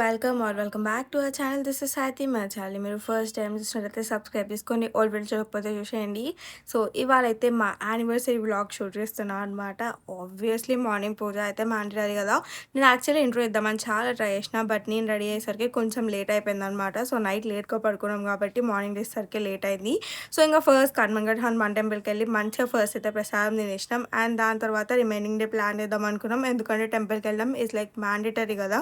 Welcome back to our channel. This is Sathi మా channel. మీరు first time చూసినట్లయితే subscribe చేసుకొని ఆల్ వీడియో చూడకపోతే చూసేయండి. సో ఇవాళ అయితే మా యానివర్సరీ వ్లాగ్ షూట్ చేస్తున్నాను అనమాట. ఆబ్వియస్లీ మార్నింగ్ పూజ అయితే మ్యాండేటరీ కదా. నేను యాక్చువల్లీ ఇంట్రో ఇద్దామని చాలా ట్రై చేసిన, బట్ నేను రెడీ అయ్యేసరికి కొంచెం లేట్ అయిపోయింది అనమాట. సో నైట్ లేట్గా పడుకున్నాం కాబట్టి మార్నింగ్ చేసేసరికి లేట్ అయింది. సో ఇంకా ఫస్ట్ కర్మంగడ్ హనుమాన్ టెంపుల్కి వెళ్ళి మంచిగా ఫస్ట్ అయితే ప్రసాదం తినేసినాం. అండ్ దాని తర్వాత రిమైనింగ్ డే ప్లాన్ చేద్దాం అనుకున్నాం, ఎందుకంటే టెంపుల్కి వెళ్ళడం ఇస్ లైక్ మ్యాండేటరీ కదా.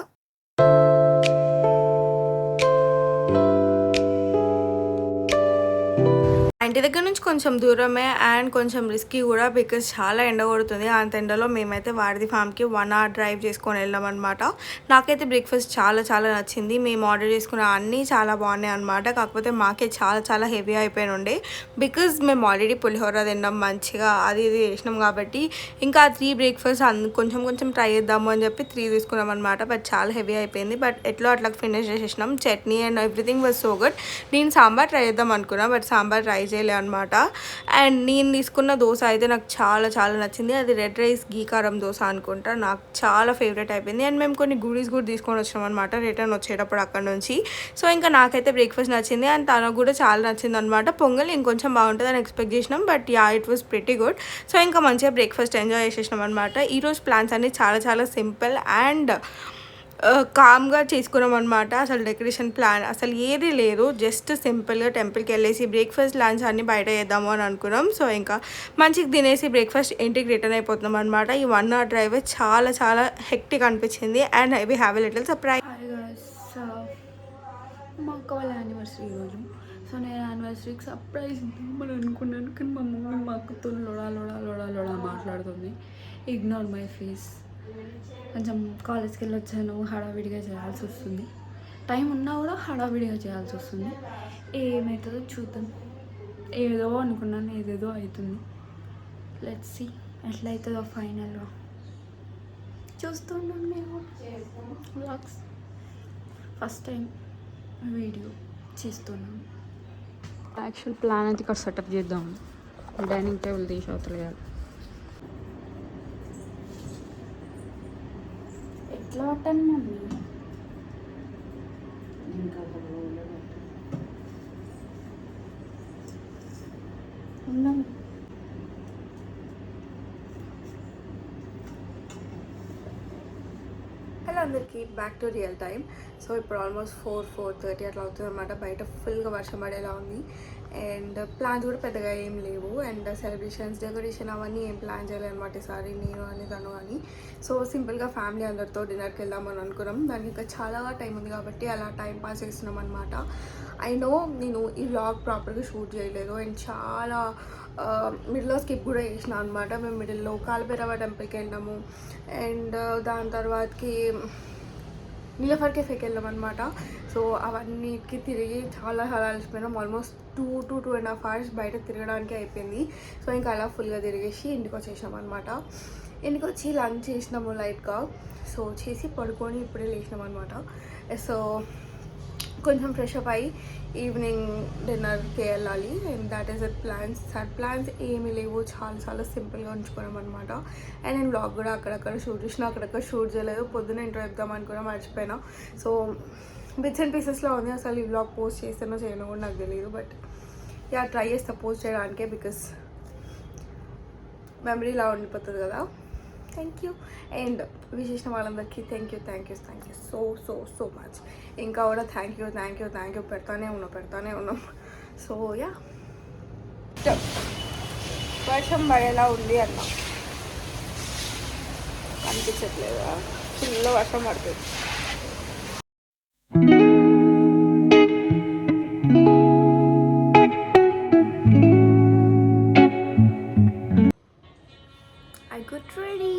ఇంటి దగ్గర నుంచి కొంచెం దూరమే అండ్ కొంచెం రిస్కీ కూడా, బికాస్ చాలా ఎండ కొడుతుంది. అంత ఎండలో మేమైతే వాడిది ఫామ్కి 1 hour డ్రైవ్ చేసుకొని వెళ్ళాం అనమాట. నాకైతే బ్రేక్ఫాస్ట్ చాలా నచ్చింది. మేము ఆర్డర్ చేసుకున్న అన్నీ చాలా బాగున్నాయి అనమాట. కాకపోతే మాకే చాలా హెవీ అయిపోయి ఉండే, బికాజ్ మేము ఆల్రెడీ పులిహోర తిన్నాం మంచిగా, అది ఇది చేసినాం కాబట్టి ఇంకా 3 బ్రేక్ఫాస్ట్ కొంచెం ట్రై చేద్దాము అని చెప్పి 3 తీసుకున్నాం అనమాట. బట్ చాలా హెవీ అయిపోయింది. బట్ ఎట్లా అట్లా ఫినిష్ చేసేసినాం. Chutney and everything was so good. నేను సాంబార్ ట్రై చేద్దాం అనుకున్నా, బట్ సాంబార్ ట్రై చేయలే అనమాట. అండ్ నేను తీసుకున్న దోశ అయితే నాకు చాలా నచ్చింది. అది రెడ్ రైస్ గీకారం దోశ అనుకుంటా, నాకు చాలా ఫేవరెట్ అయిపోయింది. అండ్ మేము కొన్ని గుడీస్ కూడా తీసుకొని వచ్చినాం అనమాట రిటర్న్ వచ్చేటప్పుడు అక్కడ నుంచి. సో ఇంకా నాకైతే బ్రేక్ఫాస్ట్ నచ్చింది అండ్ తనకు కూడా చాలా నచ్చింది అనమాట. పొంగల్ ఇంకొంచెం బాగుంటుంది అని ఎక్స్పెక్ట్ చేసినాం, but yeah it was pretty good. So ఇంకా మంచిగా బ్రేక్ఫాస్ట్ ఎంజాయ్ చేసేసినాం అనమాట. ఈరోజు ప్లాన్స్ అన్నీ చాలా సింపుల్ అండ్ కామ్గా చేసుకున్నాం అనమాట. అసలు డెకరేషన్ ప్లాన్ అసలు ఏది లేదు, జస్ట్ సింపుల్గా టెంపుల్కి వెళ్ళేసి బ్రేక్ఫాస్ట్ లంచ్ అన్నీ బయట చేద్దాము అని అనుకున్నాం. సో ఇంకా మంచిగా తినేసి బ్రేక్ఫాస్ట్ ఇంటికి రిటర్న్ అయిపోతున్నాం అనమాట. ఈ 1 hour డ్రైవ్ చాలా హెక్టిక్ అనిపించింది and we have a little surprise. మా అక్క వాళ్ళ యానివర్సరీ ఈరోజు. సో నేను యానివర్సరీకి సర్ప్రైజ్ ఇద్దామని అనుకున్నాను, కానీ మా మమ్మీ మా అక్కతో లోడా మాట్లాడుతుంది. Ignore my face. కొంచెం కాలేజ్కి వెళ్ళి వచ్చాను, హడావిడిగా చేయాల్సి వస్తుంది. టైం ఉన్నా కూడా హడావిడిగా చేయాల్సి వస్తుంది. ఏమవుతుందో చూద్దాం. ఏదో అనుకున్నాను, ఏదేదో అవుతుంది. లెట్స్ సీ ఎట్లా అవుతుందో ఫైనల్గా. చూస్తున్నాను నేను వ్లాగ్స్, ఫస్ట్ టైం వీడియో చేస్తున్నాను. యాక్చువల్ ప్లాన్ అయితే ఇక్కడ సెటప్ చేద్దాం. డైనింగ్ టేబుల్ తీసి అవతలేయాలి. ఎట్లా పట్టాను మమ్మీ? ఉన్నాను. హలో అందరికీ, back to real time. So ఇప్పుడు ఆల్మోస్ట్ 4:30 అట్లా అవుతుంది అనమాట. బయట ఫుల్గా వర్షం పడేలా ఉంది అండ్ ప్లాన్స్ కూడా పెద్దగా ఏం లేవు. అండ్ సెలబ్రేషన్స్ డెకరేషన్ అవన్నీ ఏం ప్లాన్ చేయలేదు అనమాట ఈసారి, నేను అని తను అని. సో సింపుల్గా ఫ్యామిలీ అందరితో డిన్నర్కి వెళ్దామని అనుకున్నాం. దానికి ఇంకా చాలా టైం ఉంది కాబట్టి అలా టైం పాస్ చేస్తున్నాం అనమాట. ఐ నో నేను ఈ వ్లాగ్ ప్రాపర్గా షూట్ చేయలేదు అండ్ చాలా మిడిల్లో స్కిప్ కూడా చేసిన అనమాట. మేము మిడిల్లో కాలభైరవ టెంపుల్కి వెళ్ళాము అండ్ దాని తర్వాతకి నీలఫర్ కెఫేకి వెళ్ళాం అనమాట. సో అవన్నిటికి తిరిగి చాలా అలసిపోయినాం. ఆల్మోస్ట్ 2.5 hours బయట తిరగడానికి అయిపోయింది. సో ఇంకా అలా ఫుల్గా తిరిగేసి ఇంటికి వచ్చేసినాం అనమాట. ఇంటికి వచ్చి లంచ్ చేసినాము లైట్గా. సో చేసి పడుకొని ఇప్పుడే లేచినాం అనమాట. సో కొంచెం ఫ్రెష్ అప్ అయ్యి ఈవినింగ్ డిన్నర్కి వెళ్ళాలి and that is a plans ఏమీ లేవు. చాలా సింపుల్గా ఉంచుకున్నాం అనమాట. అండ్ నేను వ్లాగ్ కూడా అక్కడక్కడ షూట్ చేసిన, అక్కడక్కడ షూట్ చేయలేదు. పొద్దున్న ఇంటర్వ్యూ ఇద్దాం అనుకున్నా, మర్చిపోయినా. సో బిట్స్ అండ్ పీసెస్లో ఉంది. అసలు ఈ వ్లాగ్ పోస్ట్ చేస్తానో చేయనో కూడా నాకు తెలియదు, బట్ యా ట్రై చేస్తా పోస్ట్ చేయడానికే, బికాస్ మెమరీలా ఉండిపోతుంది కదా. థ్యాంక్ యూ అండ్ విష్ చేసిన వాళ్ళందరికీ థ్యాంక్ యూ సో మచ్. ఇంకా కూడా థ్యాంక్ యూ పెడతానే ఉన్నాం. సో యా వర్షం పడేలా ఉంది అన్న, అనిపించట్లేదా? ఫుల్ వర్షం పడుతుంది. I got ready.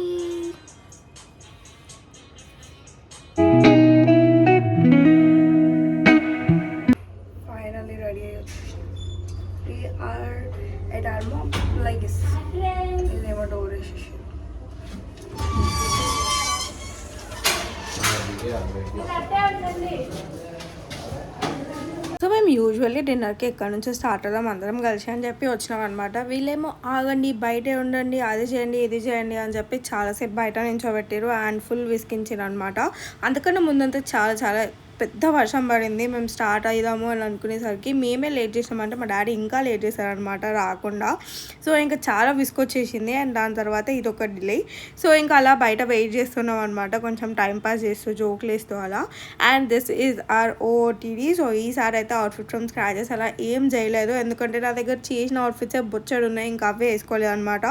Finally ready. We are at our mom. Like this. Is never door session. So మేము యూజువల్లీ డిన్నర్కి ఎక్కడి నుంచో స్టార్ట్ అవుదాం అందరం కలిసి అని చెప్పి వచ్చినాం అనమాట. వీళ్ళేమో ఆగండి, బయటే ఉండండి, అది చేయండి ఇది చేయండి అని చెప్పి చాలాసేపు బయట నించోబెట్టారు అండ్ ఫుల్ విసిగించారు అనమాట. అందుకన్నా ముందంతా చాలా చాలా పెద్ద వర్షం పడింది. మేము స్టార్ట్ అయిదాము అని అనుకునేసరికి మేమే లేట్ చేసామంటే మా డాడీ ఇంకా లేట్ చేశారనమాట రాకుండా. సో ఇంకా చాలా విసుకొచ్చేసింది అండ్ దాని తర్వాత ఇది ఒక డిలే. సో ఇంకా అలా బయట వెయిట్ చేస్తున్నాం అనమాట, కొంచెం టైం పాస్ చేస్తూ జోకులు వేస్తూ అలా. And this is our OOTD. So ఈసారి అయితే అవుట్ఫిట్ ఫ్రమ్ స్క్రాచెస్ అలా ఏం చేయలేదు, ఎందుకంటే నా దగ్గర చేసిన అవుట్ఫిట్సే బొచ్చడు ఉన్నాయి, ఇంకా అవే వేసుకోలేదు అనమాట.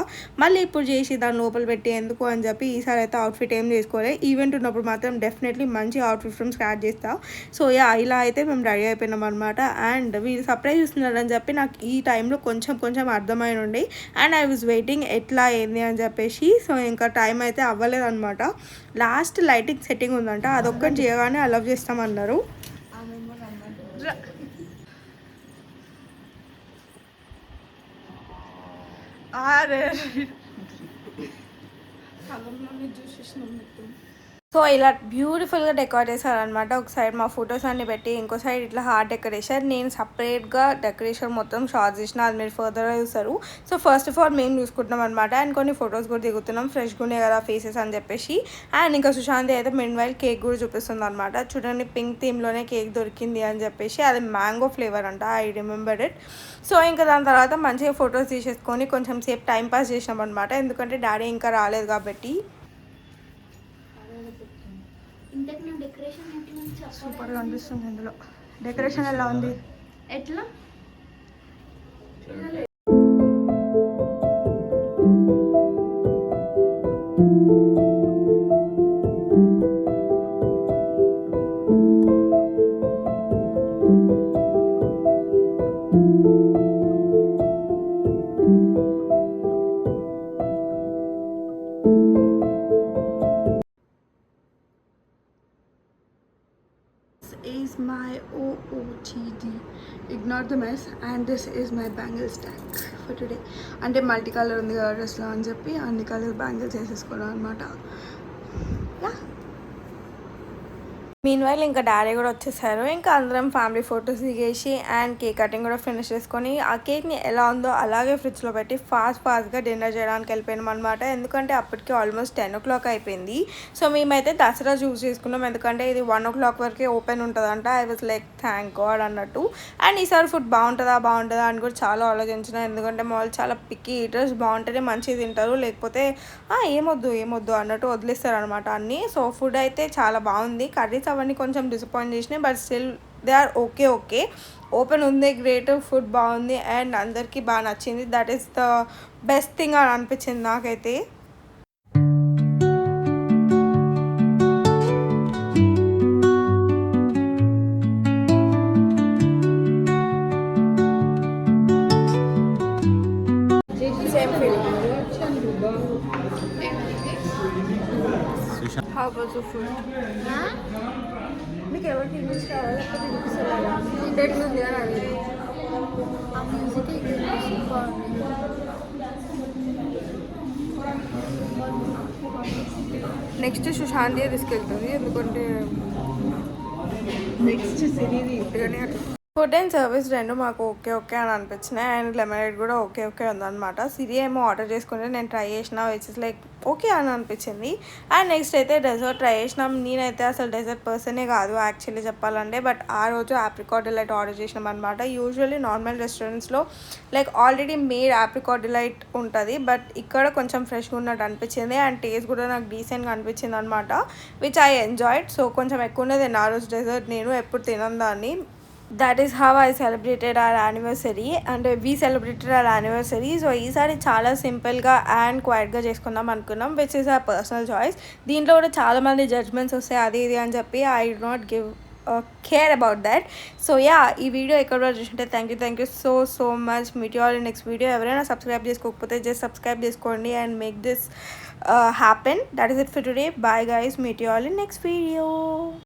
మళ్ళీ ఇప్పుడు చేసి దాని లోపల పెట్టి ఎందుకు అని చెప్పి ఈసారి అయితే అవుట్ఫిట్ ఏం చేసుకోలేదు. ఈవెంట్ ఉన్నప్పుడు మాత్రం డెఫినెట్లీ మంచి అవుట్ఫిట్ ఫ్రమ్ స్క్రాచ్ చేస్తా. సో ఇలా అయితే మేము రెడీ అయిపోయినాం అనమాట. అండ్ వీళ్ళు సర్ప్రైజ్ ఇస్తున్నారని చెప్పి నాకు ఈ టైంలో కొంచెం అర్థమైన ఉండి అండ్ ఐ వాజ్ వెయిటింగ్ ఎట్లా ఏంది అని చెప్పేసి. సో ఇంకా టైం అయితే అవ్వలేదు అనమాట. లాస్ట్ లైటింగ్ సెట్టింగ్ ఉందంట, అదొక్కటి చేయగానే అలవ్ చేస్తామన్నారు. సో ఇలా బ్యూటిఫుల్గా డెకరేట్ చేశారనమాట. ఒక సైడ్ మా ఫొటోస్ అన్ని పెట్టి ఇంకో సైడ్ ఇట్లా హార్ట్ డెకరేషన్. నేను సపరేట్గా డెకరేషన్ మొత్తం షార్ట్స్ చేసిన, అది మీరు ఫర్దర్గా చూస్తారు. సో ఫస్ట్ ఆఫ్ ఆల్ మేము చూసుకుంటున్నాం అనమాట అండ్ కొన్ని ఫొటోస్ కూడా దిగుతున్నాం, ఫ్రెష్గా ఉన్నాయి కదా ఫేసెస్ అని చెప్పేసి. అండ్ ఇంకా సుశాంతి అయితే మిన్ వైల్ కేక్ కూడా చూపిస్తుంది అనమాట. చూడండి పింక్ థీమ్లోనే కేక్ దొరికింది అని చెప్పేసి, అది మ్యాంగో ఫ్లేవర్ అంట, ఐ రిమెంబర్ ఇట్. సో ఇంకా దాని తర్వాత మంచిగా ఫొటోస్ తీసేసుకొని కొంచెం సేపు టైం పాస్ చేసినాం అనమాట, ఎందుకంటే డాడీ ఇంకా రాలేదు కాబట్టి. సూపర్గా అనిపిస్తుంది ఇందులో. డెకరేషన్ ఎలా ఉంది? ఎట్లా is my OOTD, ignore the mess, and this is my bangle stack for today. అంటే మల్టీ కలర్ ఉంది కదా డ్రెస్లో అని చెప్పి అన్ని కలర్ బ్యాంగిల్స్ వేసేసుకోవడం అనమాట. మీన్వైల్ ఇంకా డాడీ కూడా వచ్చేసారు. ఇంకా అందరం ఫ్యామిలీ ఫొటోస్ దిగేసి అండ్ కేక్ కటింగ్ కూడా ఫినిష్ చేసుకొని ఆ కేక్ని ఎలా ఉందో అలాగే ఫ్రిడ్జ్లో పెట్టి ఫాస్ట్గా డిన్నర్ చేయడానికి వెళ్ళిపోయినాం అనమాట. ఎందుకంటే అప్పటికి ఆల్మోస్ట్ 10 o'clock అయిపోయింది. సో మేమైతే దసరా చూస్ చేసుకున్నాం, ఎందుకంటే ఇది 1 o'clock వరకే ఓపెన్ ఉంటుందంట. I was like thank God అన్నట్టు. అండ్ ఈసారి ఫుడ్ బాగుంటుందా అని కూడా చాలా ఆలోచించిన, ఎందుకంటే మా వాళ్ళు చాలా పిక్కీ ఈటర్స్, బాగుంటేనే మంచిగా తింటారు, లేకపోతే ఏమొద్దు అన్నట్టు వదిలేస్తారు అనమాట అన్నీ. సో ఫుడ్ అయితే చాలా బాగుంది. కర్రీస్ అవన్నీ కొంచెం డిసప్పాయింట్ చేసినాయి, but still they are okay. Open ఉంది, గ్రేట్, ఫుడ్ బాగుంది అండ్ అందరికీ బాగా నచ్చింది. That is the best thing అని అనిపించింది నాకైతే. Same feeling. How was the food? మీకు ఎవరికి ఇంగ్లీష్ కావాలి లేకపోతే వినిపిస్తుందా? ఉంది అని అడిగి ఆ మ్యూజిక్ నెక్స్ట్ సుశాంతి తీసుకెళ్తుంది, ఎందుకంటే నెక్స్ట్ సిరీది ఇంటిగానే ఫుడ్ అండ్ సర్వీస్ రెండు మాకు ఓకే అని అనిపించినాయి అండ్ లెమనేడ్ కూడా ఓకే ఉందన్నమాట. సిరి ఏమో ఆర్డర్ చేసుకుంటే నేను ట్రై చేసిన, విచ్ ఇస్ లైక్ ఓకే అని అనిపించింది. అండ్ నెక్స్ట్ అయితే డెజర్ట్ ట్రై చేసినాం. నేనైతే అసలు డెజర్ట్ పర్సనే కాదు యాక్చువల్లీ చెప్పాలంటే, బట్ ఆ రోజు ఆప్రికాట్ డిలైట్ ఆర్డర్ చేసినాం అనమాట. యూజువల్లీ నార్మల్ రెస్టారెంట్స్లో like already made apricot delight ఉంటుంది, బట్ ఇక్కడ కొంచెం ఫ్రెష్గా ఉన్నట్టు అనిపించింది అండ్ టేస్ట్ కూడా నాకు డీసెంట్గా అనిపించింది అనమాట, విచ్ ఐ ఎంజాయ్డ్. సో కొంచెం ఎక్కువనే తిన్నా ఆ రోజు డెజర్ట్, నేను ఎప్పుడు తినను దాన్ని. That is how I celebrated our anniversary and we celebrated our anniversary. So ఈసారి చాలా సింపుల్గా అండ్ క్వైట్గా చేసుకుందాం అనుకున్నాం, which is our personal choice. దీంట్లో కూడా చాలామంది జడ్జ్మెంట్స్ వస్తాయి అది ఇది అని చెప్పి I do not give care about that. So ఈ వీడియో ఎక్కడ కూడా చూసుంటే thank you so much. Meet you all in next video. ఎవరైనా సబ్స్క్రైబ్ చేసుకోకపోతే జస్ట్ సబ్స్క్రైబ్ చేసుకోండి and make this happen. That is it for today. Bye guys, meet you all in next video.